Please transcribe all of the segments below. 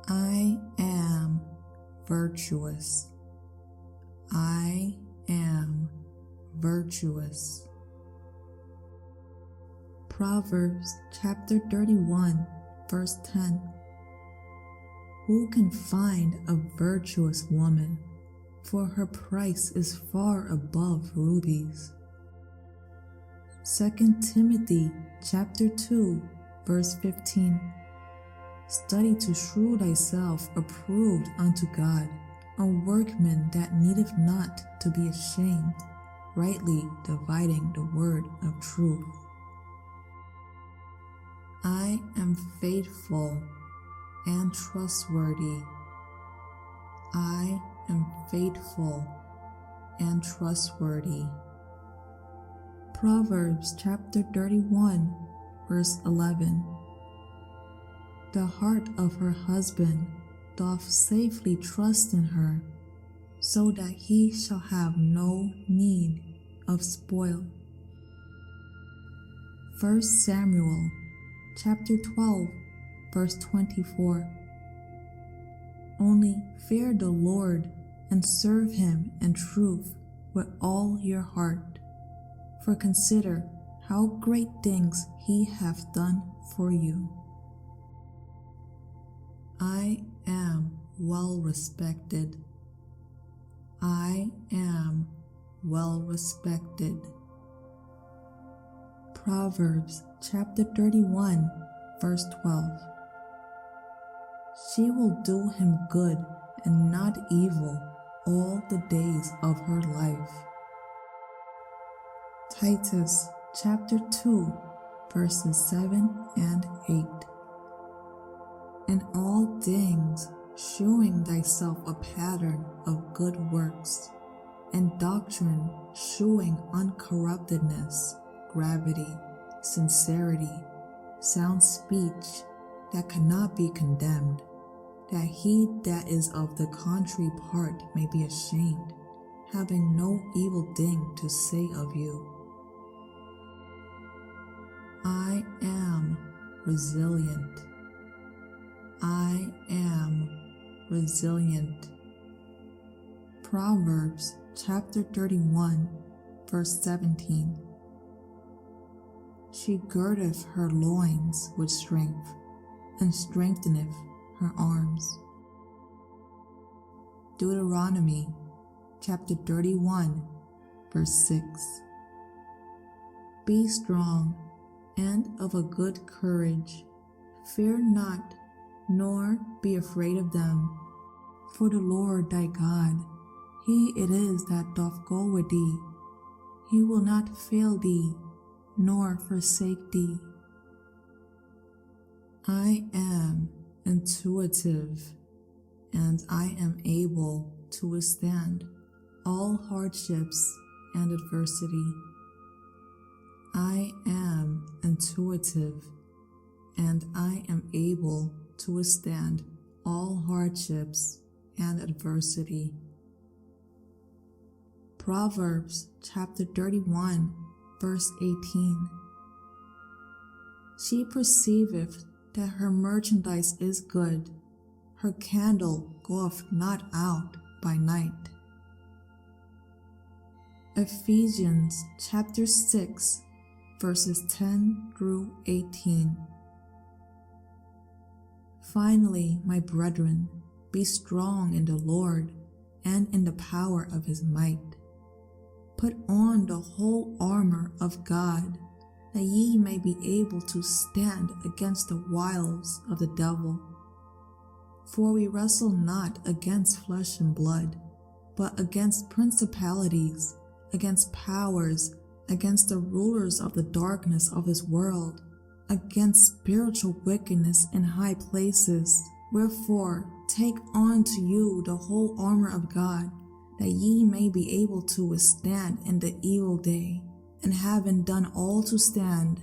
I am virtuous. I am virtuous. Proverbs chapter 31, verse 10. Who can find a virtuous woman? For her price is far above rubies. 2 Timothy chapter 2, verse 15. Study to shew thyself approved unto God, a workman that needeth not to be ashamed, rightly dividing the word of truth. I am faithful and trustworthy. I am faithful and trustworthy. Proverbs chapter 31, verse 11. The heart of her husband doth safely trust in her, so that he shall have no need of spoil. 1 Samuel chapter 12, verse 24. Only fear the Lord and serve him in truth with all your heart, for consider how great things he hath done for you. I am well respected. I am well respected. Proverbs chapter 31, verse 12. She will do him good and not evil all the days of her life. Titus chapter 2, verses 7 and 8. In all things, shewing thyself a pattern of good works, and doctrine shewing uncorruptedness, gravity, sincerity, sound speech that cannot be condemned, that he that is of the contrary part may be ashamed, having no evil thing to say of you. I am resilient. I am resilient. Proverbs chapter 31, verse 17. She girdeth her loins with strength, and strengtheneth her arms. Deuteronomy chapter 31, verse 6. Be strong and of a good courage. Fear not, nor be afraid of them. For the Lord thy God, he it is that doth go with thee. He will not fail thee, nor forsake thee. I am intuitive, and I am able to withstand all hardships and adversity. I am intuitive, and I am able to withstand all hardships and adversity. Proverbs chapter 31, verse 18. She perceiveth that her merchandise is good, her candle goeth not out by night. Ephesians chapter 6, verses 10 through 18. Finally, my brethren, be strong in the Lord and in the power of his might. Put on the whole armor of God, that ye may be able to stand against the wiles of the devil. For we wrestle not against flesh and blood, but against principalities, against powers, against the rulers of the darkness of this world, against spiritual wickedness in high places. Wherefore, take unto you the whole armor of God, that ye may be able to withstand in the evil day. And having done all to stand,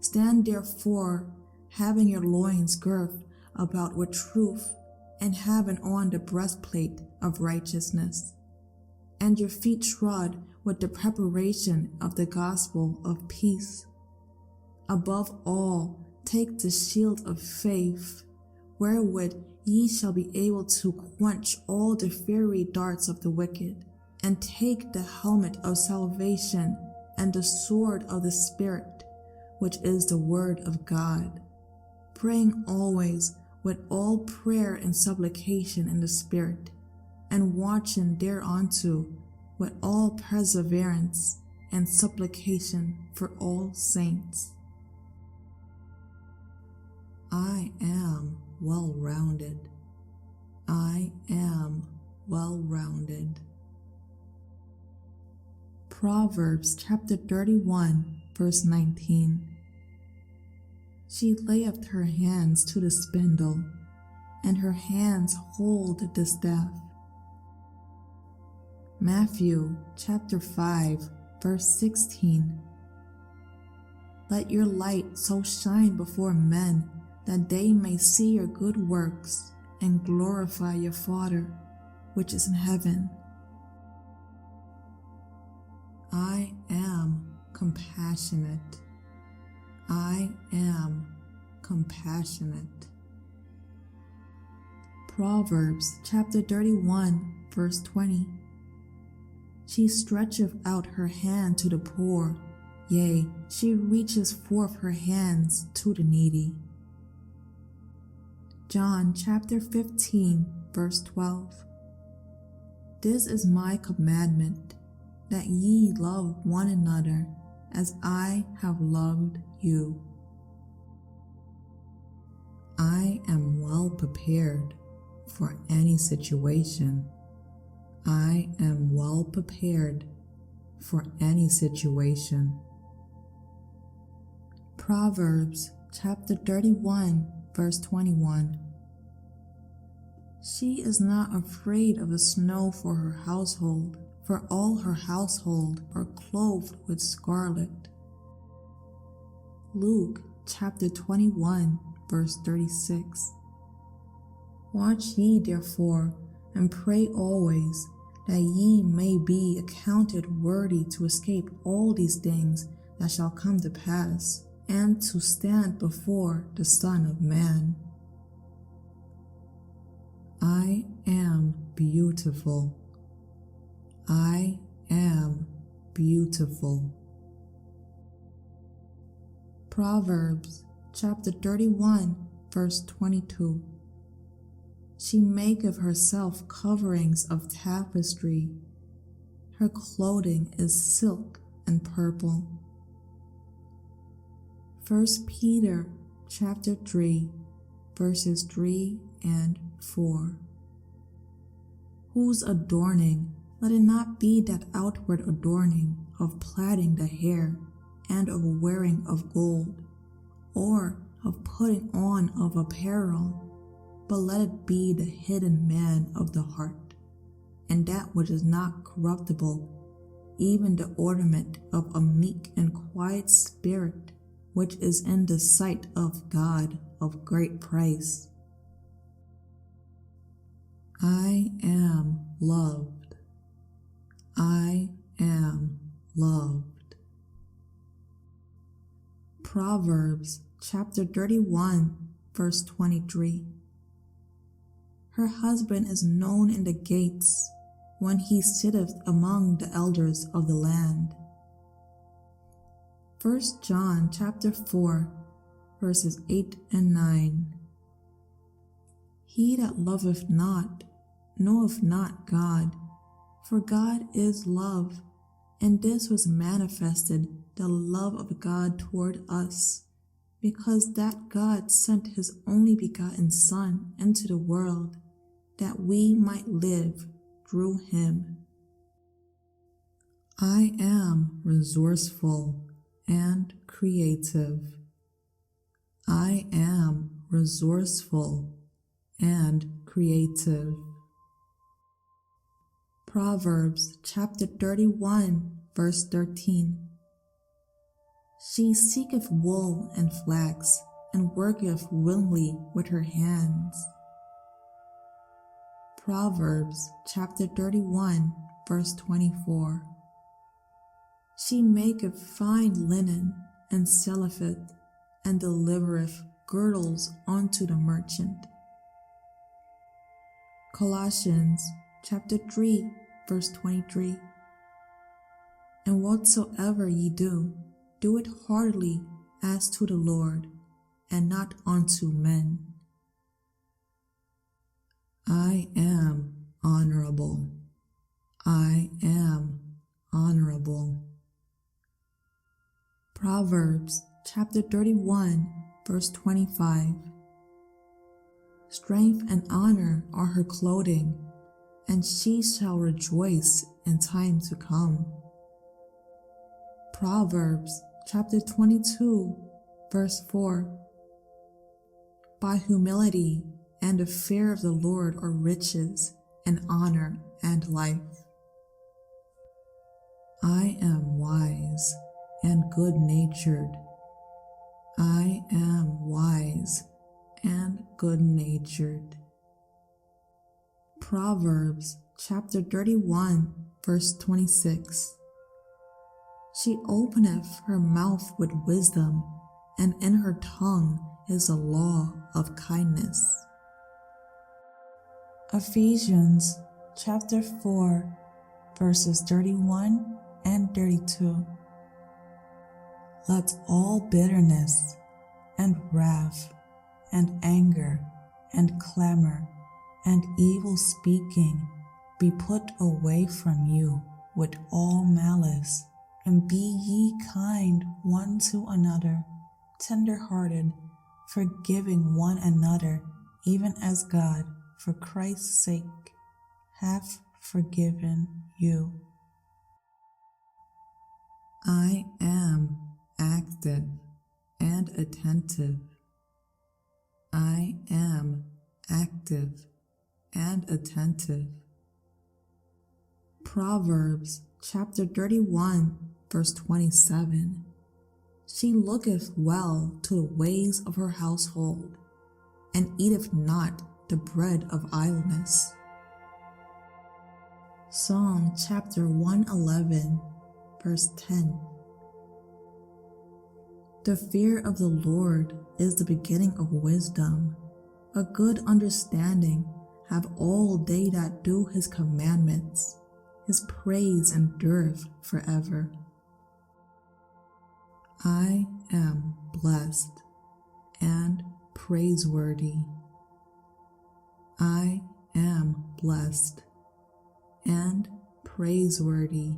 stand therefore, having your loins girt about with truth, and having on the breastplate of righteousness, and your feet trod with the preparation of the gospel of peace. Above all, take the shield of faith, wherewith ye shall be able to quench all the fiery darts of the wicked, and take the helmet of salvation and the sword of the Spirit, which is the word of God, praying always with all prayer and supplication in the Spirit, and watching thereunto with all perseverance and supplication for all saints. I am well-rounded. I am well-rounded. Proverbs chapter 31, verse 19. She layeth her hands to the spindle, and her hands hold the staff. Matthew chapter 5, verse 16. Let your light so shine before men that they may see your good works and glorify your Father which is in heaven. I am compassionate. I am compassionate. Proverbs chapter 31, verse 20. She stretcheth out her hand to the poor, yea, she reaches forth her hands to the needy. John chapter 15, verse 12. This is my commandment, that ye love one another as I have loved you. I am well prepared for any situation. I am well prepared for any situation. Proverbs chapter 31, verse 21. She is not afraid of the snow for her household, for all her household are clothed with scarlet. Luke chapter 21, verse 36. Watch ye therefore, and pray always, that ye may be accounted worthy to escape all these things that shall come to pass, and to stand before the Son of Man. I am beautiful. I am beautiful. Proverbs chapter 31, verse 22. She maketh herself coverings of tapestry. Her clothing is silk and purple. 1 Peter chapter 3, verses 3 and 4. Whose adorning, let it not be that outward adorning of plaiting the hair, and of wearing of gold, or of putting on of apparel, but let it be the hidden man of the heart, and that which is not corruptible, even the ornament of a meek and quiet spirit, which is in the sight of God of great price. I am loved. I am loved. Proverbs chapter 31, verse 23. Her husband is known in the gates, when he sitteth among the elders of the land. 1 John chapter 4, verses 8 and 9. He that loveth not knoweth not God, for God is love, and this was manifested, the love of God toward us, because that God sent his only begotten Son into the world, that we might live through him. I am resourceful and creative. I am resourceful and creative. Proverbs chapter 31, verse 13. She seeketh wool and flax, and worketh willingly with her hands. Proverbs chapter 31, verse 24. She maketh fine linen, and selleth it, and delivereth girdles unto the merchant. Colossians chapter 3, verse 23. And whatsoever ye do, do it heartily as to the Lord, and not unto men. I am honorable. I am honorable. Proverbs chapter 31, verse 25. Strength and honor are her clothing, and she shall rejoice in time to come. Proverbs chapter 22, verse 4. By humility and the fear of the Lord are riches and honor and life. I am wise and good-natured. I am wise and good-natured. Proverbs chapter 31, verse 26. She openeth her mouth with wisdom, and in her tongue is the law of kindness. Ephesians chapter 4, verses 31 and 32. Let all bitterness and wrath and anger and clamor and evil speaking be put away from you with all malice, and be ye kind one to another, tender-hearted, forgiving one another, even as God, for Christ's sake, hath forgiven you. I am active and attentive. I am active and attentive. Proverbs chapter 31, verse 27. She looketh well to the ways of her household, and eateth not the bread of idleness. Psalm chapter 111, verse 10. The fear of the Lord is the beginning of wisdom. A good understanding have all they that do his commandments. His praise endureth forever. I am blessed and praiseworthy. I am blessed and praiseworthy.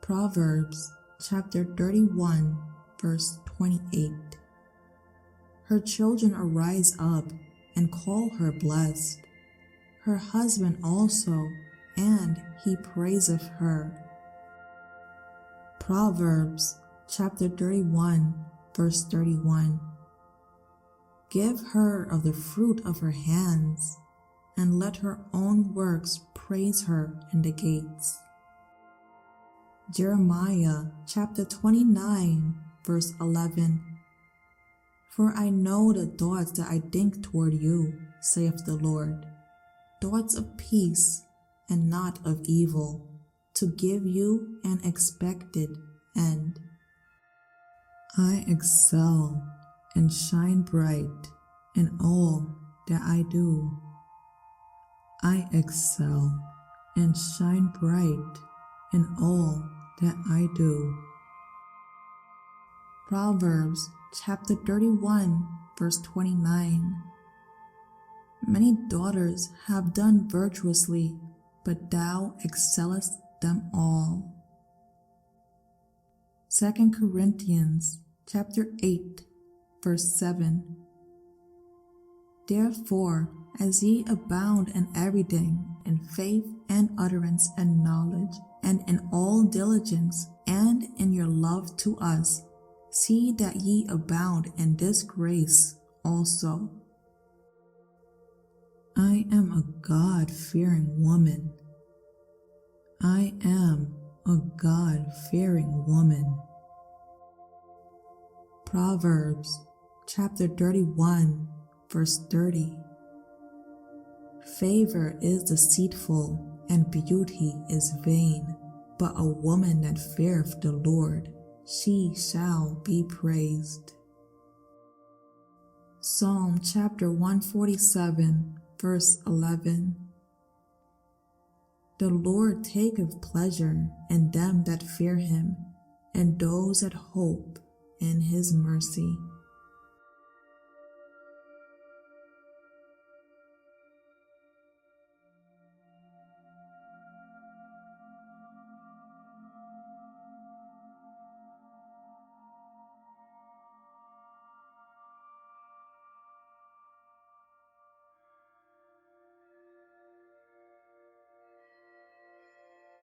Proverbs chapter 31, verse 28. Her children arise up and call her blessed, her husband also, and he praiseth her. Proverbs chapter 31, verse 31. Give her of the fruit of her hands, and let her own works praise her in the gates. Jeremiah chapter 29, verse 11. For I know the thoughts that I think toward you, saith the Lord, thoughts of peace and not of evil, to give you an expected end. I excel and shine bright in all that I do. I excel and shine bright in all that I do. Proverbs chapter 31, verse 29. Many daughters have done virtuously, but thou excellest them all. 2 Corinthians chapter 8, verse 7. Therefore, as ye abound in everything, in faith and utterance and knowledge, and in all diligence, and in your love to us, see that ye abound in this grace also. I am a God-fearing woman. I am a God-fearing woman. Proverbs chapter 31, verse 30. Favor is deceitful, and beauty is vain, but a woman that feareth the Lord, she shall be praised. Psalm chapter 147, Verse 11. The Lord taketh pleasure in them that fear him, and those that hope in his mercy.